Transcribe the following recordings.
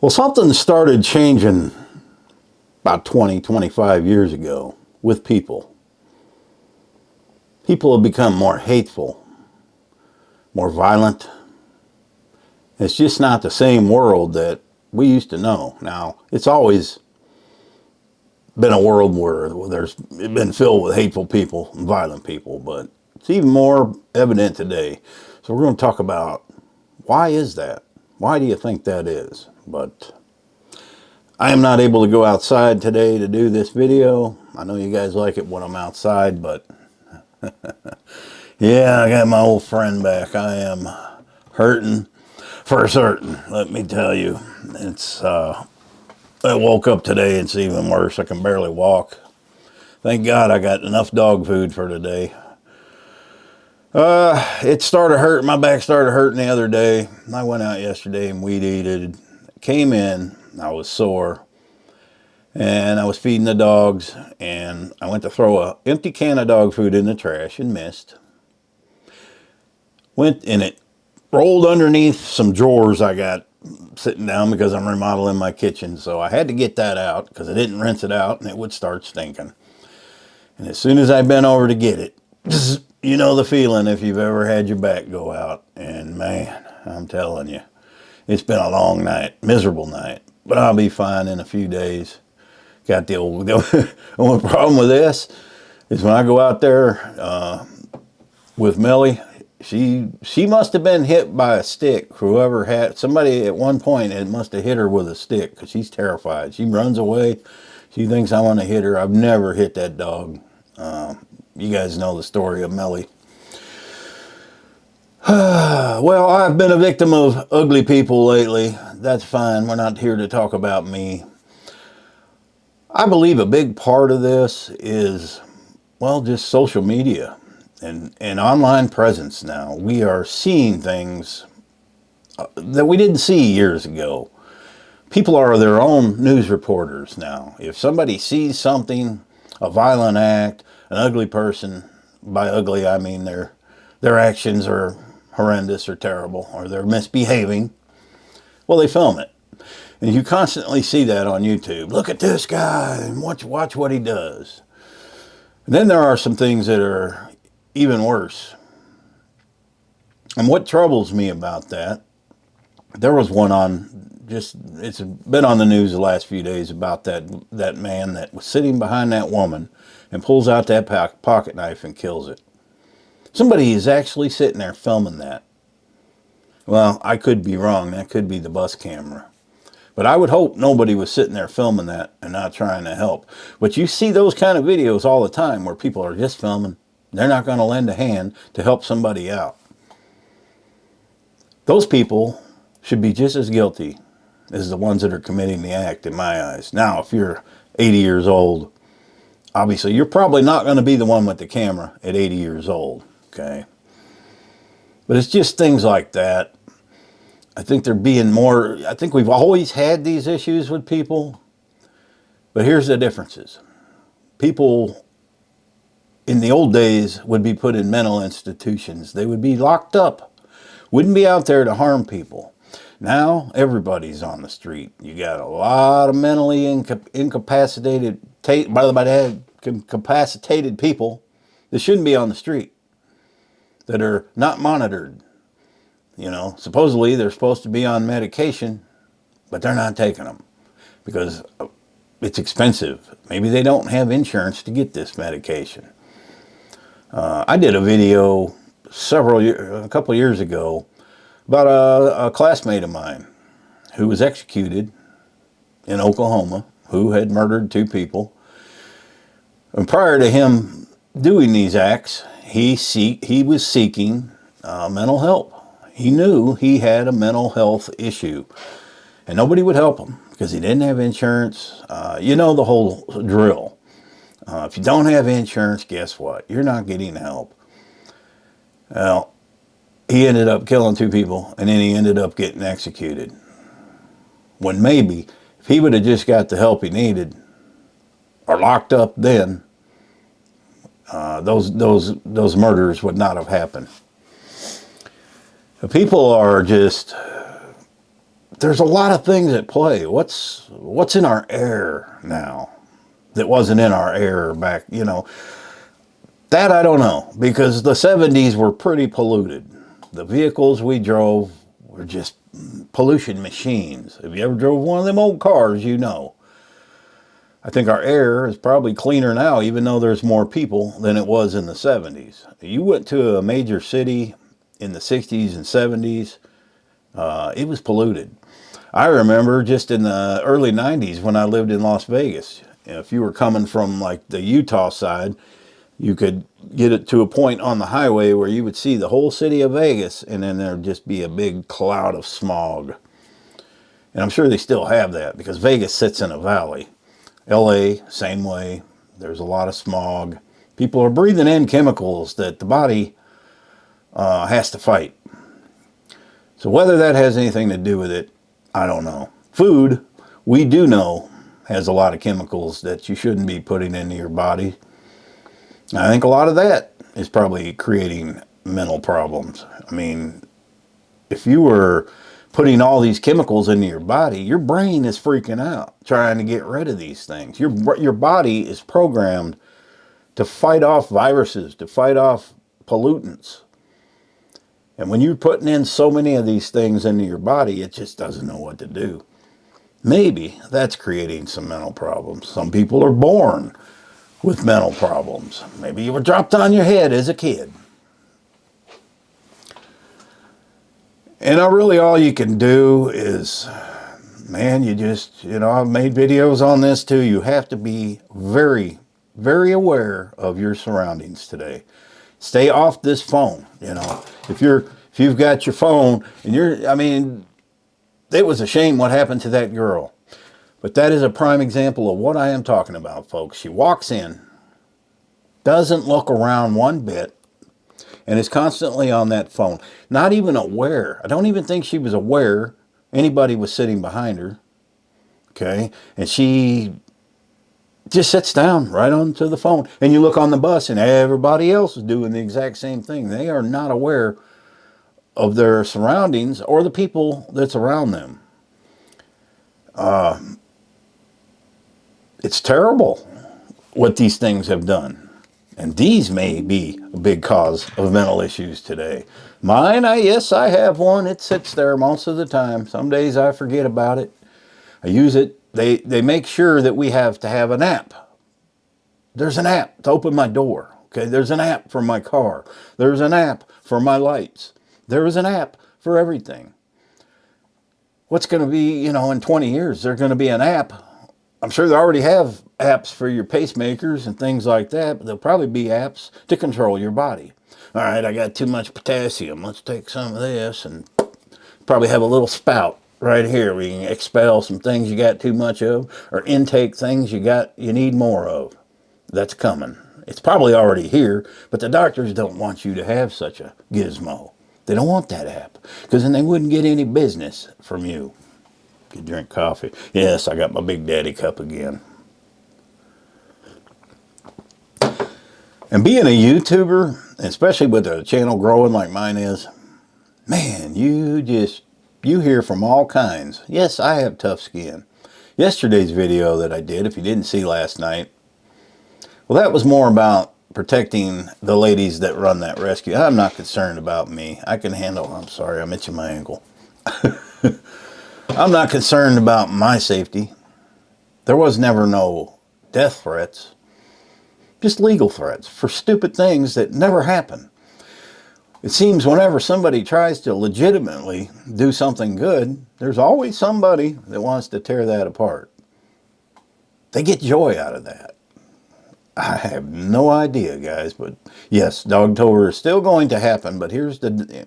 Well, something started changing about 20, 25 years ago with people. People have become more hateful, more violent. It's just not the same world that we used to know. Now, it's always been a world where there's been filled with hateful people and violent people, but it's even more evident today. So we're going to talk about why is that? Why do you think that is? But I am not able to go outside today to do this video. I know you guys like it when I'm outside, but yeah, I got my old friend back. I am hurting for certain, let me tell you. I woke up today, it's even worse. I can barely walk. Thank God I got enough dog food for today. It started hurting, my back started hurting the other day. I went out yesterday and weed eated. Came in, I was sore. And I was feeding the dogs, and I went to throw an empty can of dog food in the trash and missed. Went and it rolled underneath some drawers I got sitting down because I'm remodeling my kitchen. So I had to get that out because I didn't rinse it out and it would start stinking. And as soon as I bent over to get it, you know the feeling if you've ever had your back go out. And man, I'm telling you, it's been a long night, miserable night. But I'll be fine in a few days. Got the only problem with this is when I go out there with Melly, she must have been hit by a stick. Whoever had, somebody at one point, it must have hit her with a stick because she's terrified. She runs away. She thinks I'm going to hit her. I've never hit that dog. You guys know the story of Melly. Well, I've been a victim of ugly people lately. That's fine. We're not here to talk about me. I believe a big part of this is, well, just social media and online presence now. We are seeing things that we didn't see years ago. People are their own news reporters now. If somebody sees something, a violent act, an ugly person, by ugly I mean their actions are horrendous or terrible or they're misbehaving, well, they film it. And you constantly see that on YouTube. Look at this guy and watch what he does. And then there are some things that are even worse. And what troubles me about that, there was one it's been on the news the last few days about that man that was sitting behind that woman and pulls out that pocket knife and kills it. Somebody is actually sitting there filming that. Well, I could be wrong. That could be the bus camera. But I would hope nobody was sitting there filming that and not trying to help. But you see those kind of videos all the time where people are just filming. They're not going to lend a hand to help somebody out. Those people should be just as guilty as the ones that are committing the act in my eyes. Now, if you're 80 years old, obviously you're probably not going to be the one with the camera at 80 years old. Okay? But it's just things like that. I think they're being more, I think we've always had these issues with people, but here's the differences. People in the old days would be put in mental institutions. They would be locked up, wouldn't be out there to harm people. Now, everybody's on the street. You got a lot of mentally incapacitated people that shouldn't be on the street, that are not monitored. You know, supposedly they're supposed to be on medication, but they're not taking them because it's expensive. Maybe they don't have insurance to get this medication. I did a video a couple years ago about a classmate of mine who was executed in Oklahoma, who had murdered 2 people. And prior to him doing these acts, he was seeking mental help. He knew he had a mental health issue, and nobody would help him because he didn't have insurance. You know the whole drill. If you don't have insurance, guess what? You're not getting help. Well, he ended up killing 2 people, and then he ended up getting executed. When maybe, if he would have just got the help he needed, or locked up then, those murders would not have happened. People are just, there's a lot of things at play. What's in our air now that wasn't in our air back, you know? That I don't know, because the 70s were pretty polluted. The vehicles we drove were just pollution machines. If you ever drove one of them old cars, you know. I think our air is probably cleaner now, even though there's more people, than it was in the 70s. You went to a major city in the 60s and 70s, it was polluted. I remember just in the early 90s when I lived in Las Vegas. If you were coming from like the Utah side, you could get it to a point on the highway where you would see the whole city of Vegas, and then there'd just be a big cloud of smog. And I'm sure they still have that because Vegas sits in a valley. LA, same way. There's a lot of smog. People are breathing in chemicals that the body has to fight. So whether that has anything to do with it, I don't know. Food, we do know, has a lot of chemicals that you shouldn't be putting into your body. I think a lot of that is probably creating mental problems. I mean, if you were putting all these chemicals into your body, your brain is freaking out trying to get rid of these things. Your body is programmed to fight off viruses, to fight off pollutants. And when you're putting in so many of these things into your body, it just doesn't know what to do. Maybe that's creating some mental problems. Some people are born with mental problems. Maybe you were dropped on your head as a kid. And really all you can do is, man, I've made videos on this too. You have to be very, very aware of your surroundings today. Stay off this phone, If you've got your phone and it was a shame what happened to that girl. But that is a prime example of what I am talking about, folks. She walks in, doesn't look around one bit, and is constantly on that phone. Not even aware. I don't even think she was aware anybody was sitting behind her. Okay? And she just sits down right onto the phone. And you look on the bus and everybody else is doing the exact same thing. They are not aware of their surroundings or the people that's around them. It's terrible what these things have done. And these may be a big cause of mental issues today. Mine, yes, I have one. It sits there most of the time. Some days I forget about it. I use it. They make sure that we have to have an app. There's an app to open my door. Okay, there's an app for my car. There's an app for my lights. There is an app for everything. What's going to be, in 20 years, there's going to be an app. I'm sure they already have apps for your pacemakers and things like that, but there'll probably be apps to control your body. All right, I got too much potassium. Let's take some of this and probably have a little spout right here where you can expel some things you got too much of or intake things you need more of. That's coming. It's probably already here, but the doctors don't want you to have such a gizmo. They don't want that app because then they wouldn't get any business from you. You drink coffee. Yes, I got my Big Daddy cup again. And being a YouTuber, especially with a channel growing like mine is, man, you hear from all kinds. Yes, I have tough skin. Yesterday's video that I did, if you didn't see last night, well, that was more about protecting the ladies that run that rescue. I'm not concerned about me. I can handle, I'm sorry, I'm itching my ankle. I'm not concerned about my safety. There was never no death threats. Just legal threats for stupid things that never happen. It seems whenever somebody tries to legitimately do something good, there's always somebody that wants to tear that apart. They get joy out of that. I have no idea, guys, but yes, Dogtober is still going to happen, but here's the,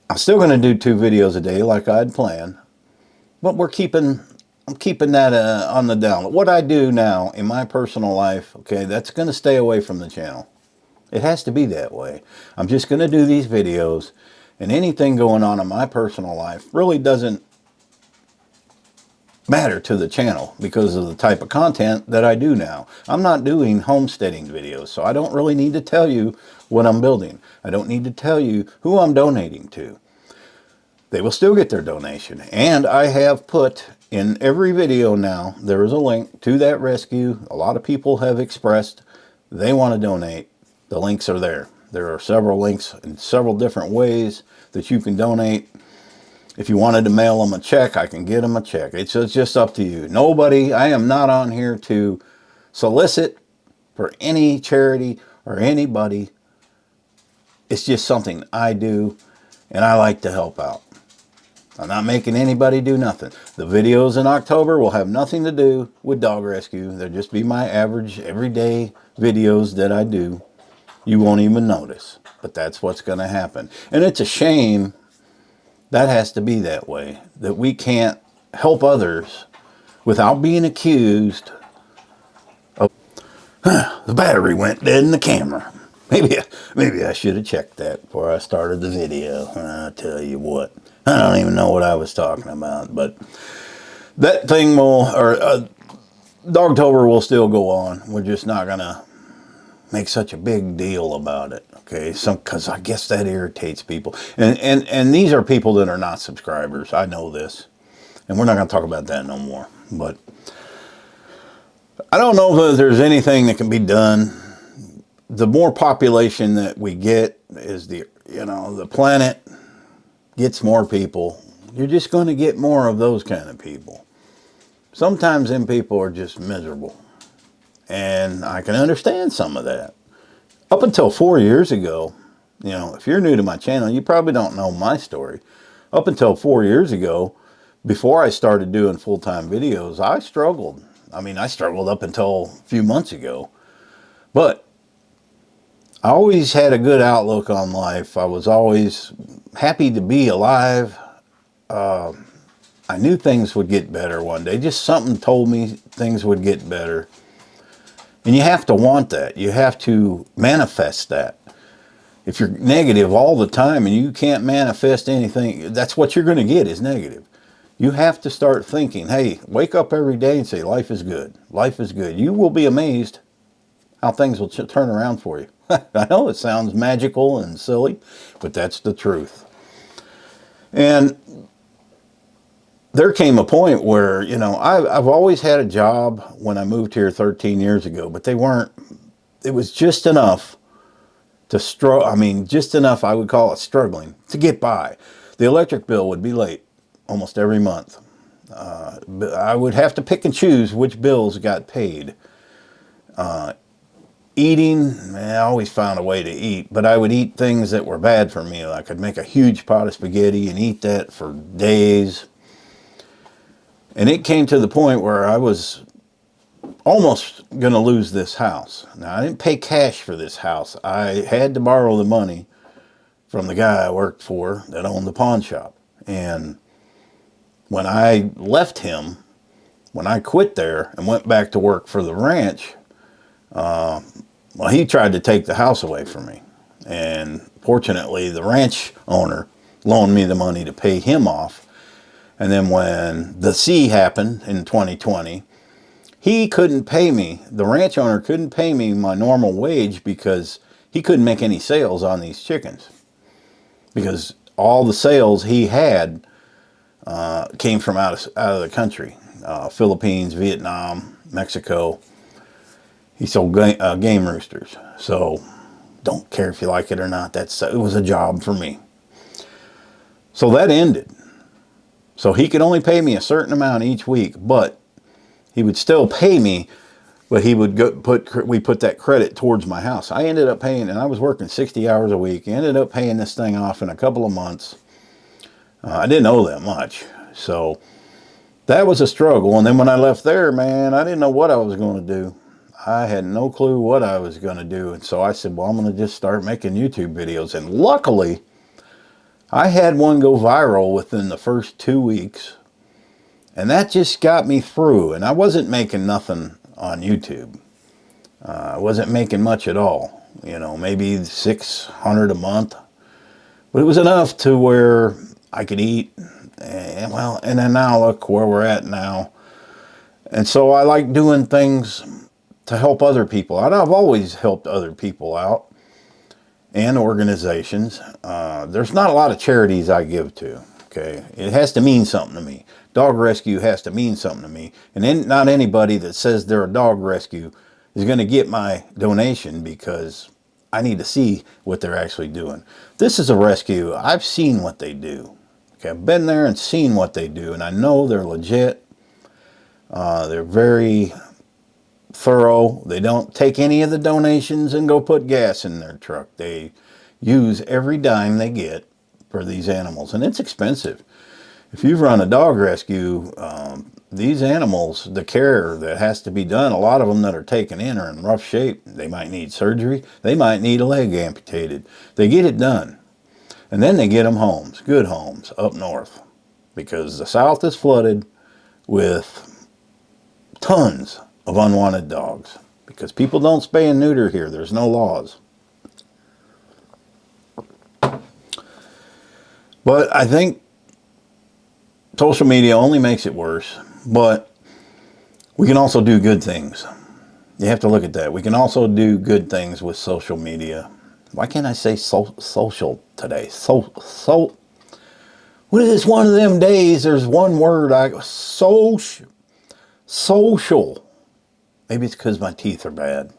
I'm still going to do 2 videos a day like I'd planned, but I'm keeping that on the down. What I do now in my personal life, okay, that's going to stay away from the channel. It has to be that way. I'm just going to do these videos, and anything going on in my personal life really doesn't matter to the channel because of the type of content that I do now. I'm not doing homesteading videos, so I don't really need to tell you what I'm building. I don't need to tell you who I'm donating to. they will still get their donation. And I have put in every video now, there is a link to that rescue. A lot of people have expressed they want to donate. The links are there. There are several links in several different ways that you can donate. If you wanted to mail them a check, I can get them a check. It's just up to you. Nobody, I am not on here to solicit for any charity or anybody. It's just something I do, and I like to help out. I'm not making anybody do nothing. The videos in October will have nothing to do with dog rescue. They'll just be my average, everyday videos that I do. You won't even notice, but that's what's going to happen. And it's a shame that has to be that way, that we can't help others without being accused of, the battery went dead in the camera. Maybe I should have checked that before I started the video. I'll tell you what. I don't even know what I was talking about, but that thing will, Dogtober will still go on. We're just not going to make such a big deal about it, okay? Because I guess that irritates people. And these are people that are not subscribers. I know this. And we're not going to talk about that no more. But I don't know if there's anything that can be done. The more population that we get is the planet gets more people. You're just going to get more of those kind of people. Sometimes them people are just miserable. And I can understand some of that. Up until 4 years ago, if you're new to my channel, you probably don't know my story. Up until 4 years ago, before I started doing full-time videos, I struggled. I struggled up until a few months ago. But I always had a good outlook on life. I was always happy to be alive. I knew things would get better one day. Just something told me things would get better. And you have to want that. You have to manifest that. If you're negative all the time and you can't manifest anything, that's what you're going to get is negative. You have to start thinking, hey, wake up every day and say, life is good. Life is good. You will be amazed how things will turn around for you. I know it sounds magical and silly, but that's the truth. And there came a point where, I've always had a job when I moved here 13 years ago, but it was just enough to just enough, I would call it struggling, to get by. The electric bill would be late almost every month. I would have to pick and choose which bills got paid. Eating, I always found a way to eat, but I would eat things that were bad for me. I could make a huge pot of spaghetti and eat that for days. And it came to the point where I was almost going to lose this house. Now, I didn't pay cash for this house. I had to borrow the money from the guy I worked for that owned the pawn shop. And when I left him, when I quit there and went back to work for the ranch, he tried to take the house away from me. And fortunately, the ranch owner loaned me the money to pay him off. And then when the sea happened in 2020, he couldn't pay me. The ranch owner couldn't pay me my normal wage because he couldn't make any sales on these chickens. Because all the sales he had came from out of the country. Philippines, Vietnam, Mexico. He sold game roosters. So don't care if you like it or not. It was a job for me. So that ended. So he could only pay me a certain amount each week, but he would still pay me, but he would we put that credit towards my house. I ended up paying, and I was working 60 hours a week, ended up paying this thing off in a couple of months. I didn't owe that much. So that was a struggle. And then when I left there, man, I didn't know what I was going to do. I had no clue what I was going to do. And so I said, well, I'm going to just start making YouTube videos. And luckily, I had one go viral within the first 2 weeks. And that just got me through. And I wasn't making nothing on YouTube. I wasn't making much at all. Maybe $600 a month. But it was enough to where I could eat. And then now look where we're at now. And so I like doing things to help other people out. I've always helped other people out and organizations. There's not a lot of charities I give to. Okay, it has to mean something to me. Dog rescue has to mean something to me. And then not anybody that says they're a dog rescue is going to get my donation, because I need to see what they're actually doing. This is a rescue. I've seen what they do. Okay, I've been there and seen what they do, and I know they're legit. They're very thorough. They don't take any of the donations and go put gas in their truck. They use every dime they get for these animals, and it's expensive. If you run a dog rescue, these animals, the care that has to be done, a lot of them that are taken in are in rough shape. They might need surgery. They might need a leg amputated. They get it done. And then they get them homes, good homes, up north. Because the south is flooded with tons of unwanted dogs. Because people don't spay and neuter here. There's no laws. But I think social media only makes it worse. But we can also do good things. You have to look at that. We can also do good things with social media. Why can't I say social today? What is this one of them days? There's one word. Social. Maybe it's because my teeth are bad.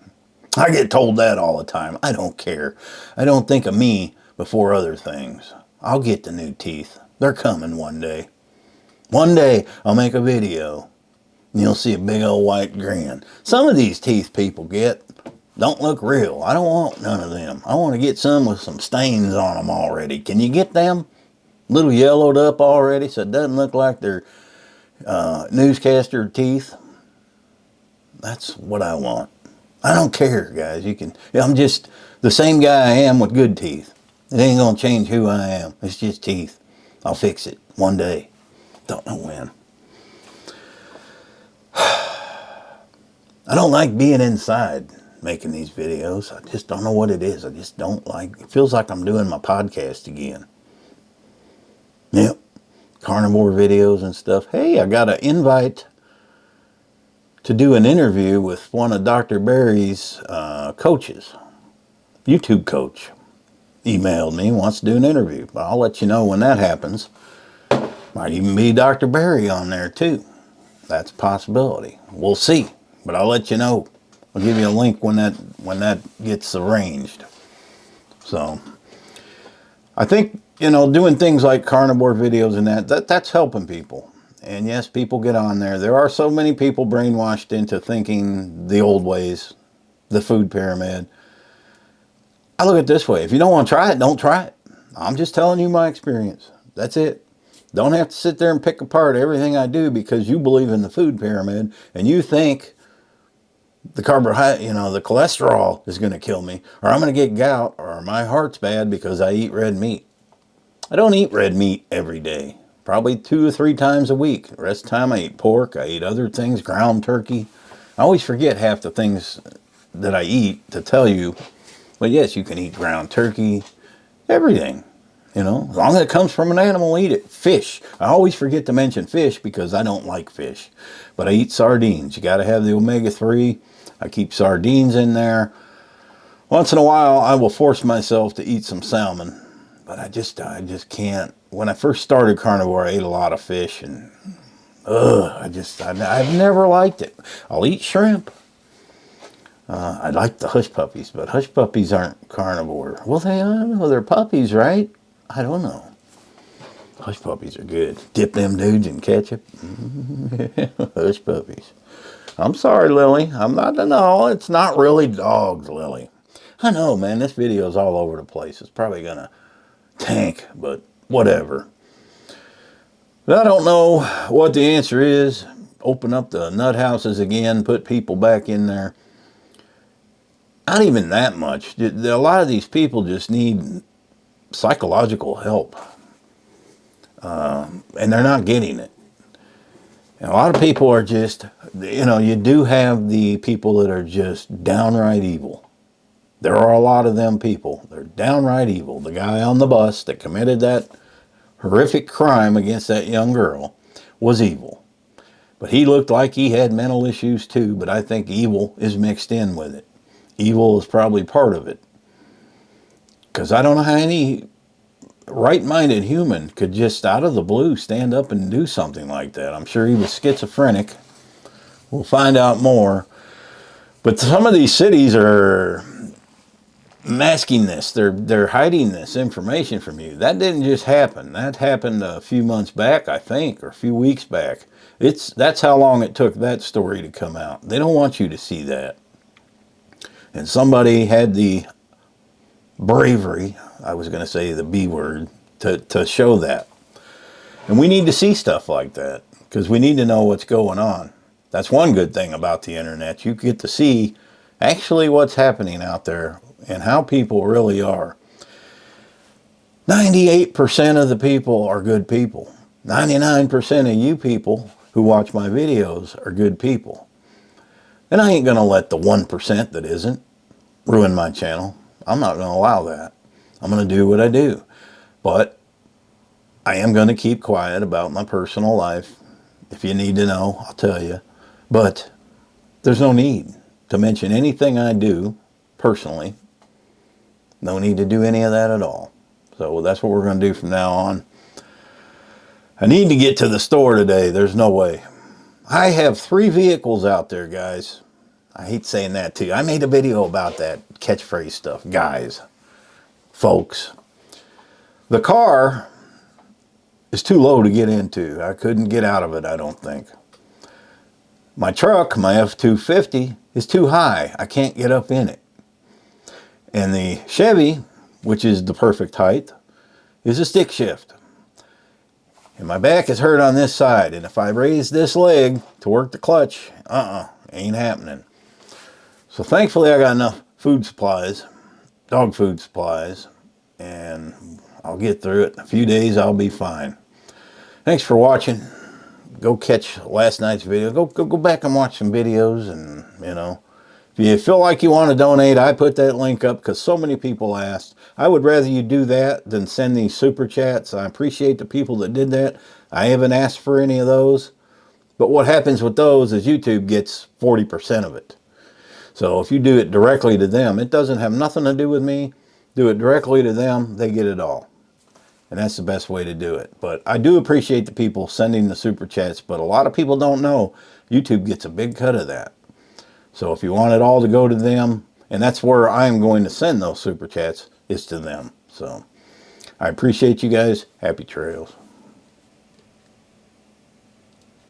I get told that all the time. I don't care. I don't think of me before other things. I'll get the new teeth. They're coming one day. One day I'll make a video and you'll see a big old white grin. Some of these teeth people get don't look real. I don't want none of them. I want to get some with some stains on them already. Can you get them? A little yellowed up already so it doesn't look like they're newscaster teeth. That's what I want. I don't care, guys. I'm just the same guy I am with good teeth. It ain't going to change who I am. It's just teeth. I'll fix it one day. Don't know when. I don't like being inside making these videos. I just don't know what it is. I just don't like it. Feels like I'm doing my podcast again. Yep. Carnivore videos and stuff. Hey, I got an invite to do an interview with one of Dr. Barry's coaches. YouTube coach. Emailed me, wants to do an interview. But I'll let you know when that happens. Might even be Dr. Barry on there too. That's a possibility. We'll see. But I'll let you know. I'll give you a link when that gets arranged. So I think, doing things like carnivore videos and that's helping people. And yes, people get on there. There are so many people brainwashed into thinking the old ways, the food pyramid. I look at it this way. If you don't want to try it, don't try it. I'm just telling you my experience. That's it. Don't have to sit there and pick apart everything I do because you believe in the food pyramid and you think the carbohydrate, the cholesterol is going to kill me, or I'm going to get gout, or my heart's bad because I eat red meat. I don't eat red meat every day. Probably 2 or 3 times a week. The rest of the time I eat pork. I eat other things, ground turkey. I always forget half the things that I eat to tell you. But yes, you can eat ground turkey, everything. As long as it comes from an animal, eat it. Fish. I always forget to mention fish because I don't like fish. But I eat sardines. You got to have the omega-3. I keep sardines in there. Once in a while, I will force myself to eat some salmon. But I just can't. When I first started carnivore, I ate a lot of fish. And, I've never liked it. I'll eat shrimp. I like the hush puppies, but hush puppies aren't carnivore. Well, they're puppies, right? I don't know. Hush puppies are good. Dip them dudes in ketchup. Hush puppies. I'm sorry, Lily. No, it's not really dogs, Lily. I know, man, this video is all over the place. It's probably going to tank, but whatever. But I don't know what the answer is. Open up the nut houses again, put people back in there. Not even that much. A lot of these people just need psychological help. And they're not getting it. And a lot of people are just, you do have the people that are just downright evil. There are a lot of them people. They're downright evil. The guy on the bus that committed that horrific crime against that young girl was evil. But he looked like he had mental issues too, but I think evil is mixed in with it. Evil is probably part of it. Because I don't know how any right-minded human could just out of the blue stand up and do something like that. I'm sure he was schizophrenic. We'll find out more. But some of these cities are masking this. They're hiding this information from you. That didn't just happen. That happened a few months back, I think, or a few weeks back. That's how long it took that story to come out. They don't want you to see that. And somebody had the bravery, I was going to say the B word, to show that. And we need to see stuff like that because we need to know what's going on. That's one good thing about the internet. You get to see actually what's happening out there and how people really are. 98% of the people are good people. 99% of you people who watch my videos are good people. And I ain't going to let the 1% that isn't ruin my channel. I'm not going to allow that. I'm going to do what I do. But I am going to keep quiet about my personal life. If you need to know, I'll tell you. But there's no need to mention anything I do personally. No need to do any of that at all. So that's what we're going to do from now on. I need to get to the store today. There's no way. I have 3 vehicles out there, guys. I hate saying that too. I made a video about that catchphrase stuff. Guys, folks, the car is too low to get into. I couldn't get out of it, I don't think. My truck, my F-250, is too high. I can't get up in it. And the Chevy, which is the perfect height, is a stick shift. And my back is hurt on this side. And if I raise this leg to work the clutch, ain't happening. So thankfully I got enough food supplies, dog food supplies, and I'll get through it. In a few days I'll be fine. Thanks for watching. Go catch last night's video. Go back and watch some videos, and if you feel like you want to donate, I put that link up because so many people asked. I would rather you do that than send these super chats. I appreciate the people that did that. I haven't asked for any of those. But what happens with those is YouTube gets 40% of it. So if you do it directly to them, it doesn't have nothing to do with me. Do it directly to them, they get it all. And that's the best way to do it. But I do appreciate the people sending the super chats, but a lot of people don't know YouTube gets a big cut of that. So if you want it all to go to them, and that's where I'm going to send those super chats, is to them. So I appreciate you guys. Happy trails.